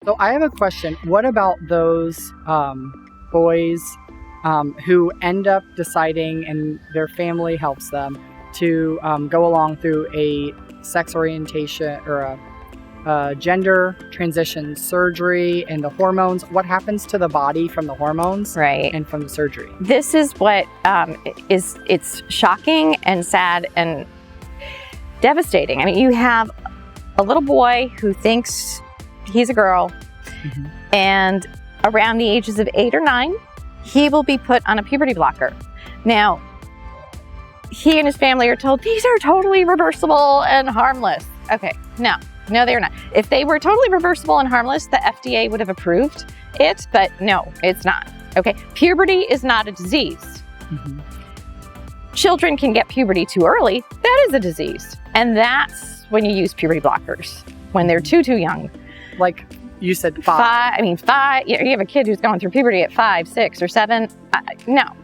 So I have a question. What about those boys who end up deciding, and their family helps them, to go along through a sex orientation or a gender transition surgery and the hormones? What happens to the body from the hormones and from the surgery? This is what it's shocking and sad and devastating. I mean, you have a little boy who thinks he's a girl, and around the ages of 8 or 9, he will be put on a puberty blocker. Now, he and his family are told these are totally reversible and harmless. Okay, no, they're not. If they were totally reversible and harmless, the FDA would have approved it, but no, it's not. Okay, puberty is not a disease. Children can get puberty too early. That is a disease. And that's when you use puberty blockers, when they're too young. Like you said, 5. 5, you have a kid who's going through puberty at 5, 6, or 7. No.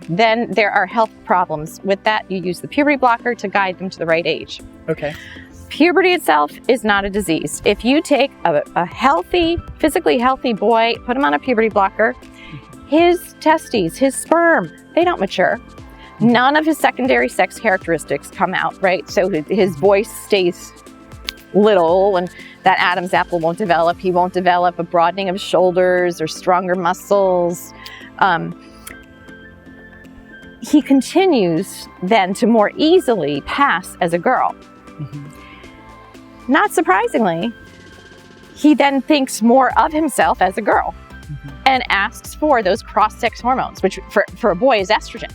Then there are health problems with that. You use the puberty blocker to guide them to the right age. Okay. Puberty itself is not a disease. If you take a healthy, physically healthy boy, put him on a puberty blocker, his testes, his sperm, they don't mature. None of his secondary sex characteristics come out, right? So his voice stays little, and that Adam's apple won't develop. He won't develop a broadening of his shoulders or stronger muscles. He continues then to more easily pass as a girl. Not surprisingly, he then thinks more of himself as a girl and asks for those cross-sex hormones, which for a boy is estrogen.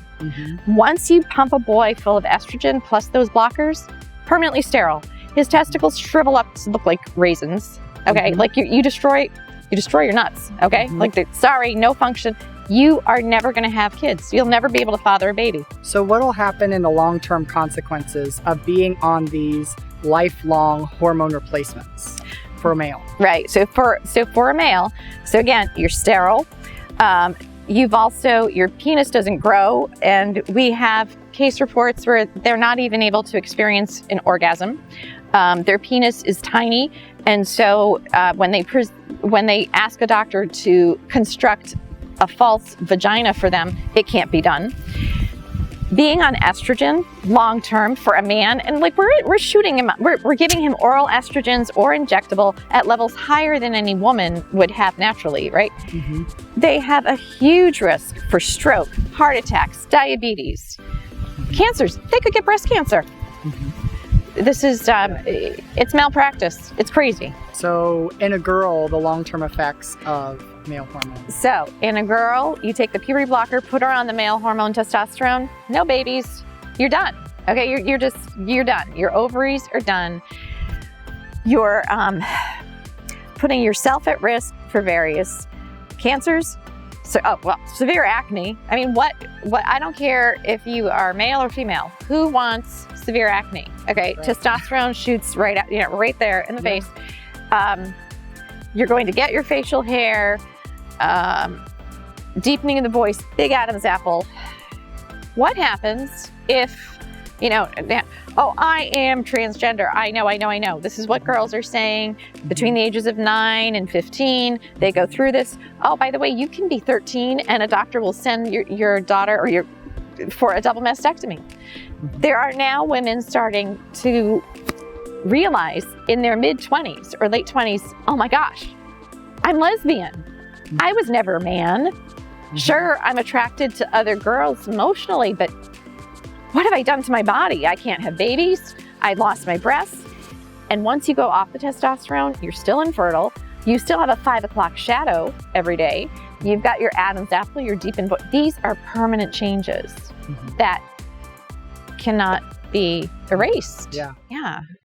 Once you pump a boy full of estrogen plus those blockers, permanently sterile. His testicles shrivel up to look like raisins. Okay, like you destroy your nuts. Okay, like sorry, no function. You are never going to have kids. You'll never be able to father a baby. So what will happen in the long-term consequences of being on these lifelong hormone replacements for a male? Right. So for a male, so again, you're sterile. You've also, your penis doesn't grow, and we have case reports where they're not even able to experience an orgasm. Their penis is tiny, and so when they ask a doctor to construct a false vagina for them, it can't be done. Being on estrogen long term for a man, and like we're shooting him, we're giving him oral estrogens or injectable at levels higher than any woman would have naturally, right? They have a huge risk for stroke, heart attacks, diabetes, cancers. They could get breast cancer. This is, it's malpractice. It's crazy. So in a girl, the long-term effects of male hormones. So in a girl, you take the puberty blocker, put her on the male hormone testosterone, no babies, you're done. Okay, you're done. Your ovaries are done. You're putting yourself at risk for various cancers. So, severe acne. I mean, what, I don't care if you are male or female, who wants severe acne? Okay, right. Testosterone shoots right out, right there in the face. You're going to get your facial hair, deepening of the voice, big Adam's apple. What happens if, I am transgender. I know. This is what girls are saying between the ages of 9 and 15. They go through this. Oh, by the way, you can be 13 and a doctor will send your daughter for a double mastectomy. There are now women starting to realize in their mid-20s or late 20s, oh my gosh, I'm lesbian. I was never a man. Sure, I'm attracted to other girls emotionally, but what have I done to my body? I can't have babies. I lost my breasts. And once you go off the testosterone, you're still infertile. You still have a 5 o'clock shadow every day. You've got your Adam's apple, your deep in. These are permanent changes that cannot be erased. Yeah.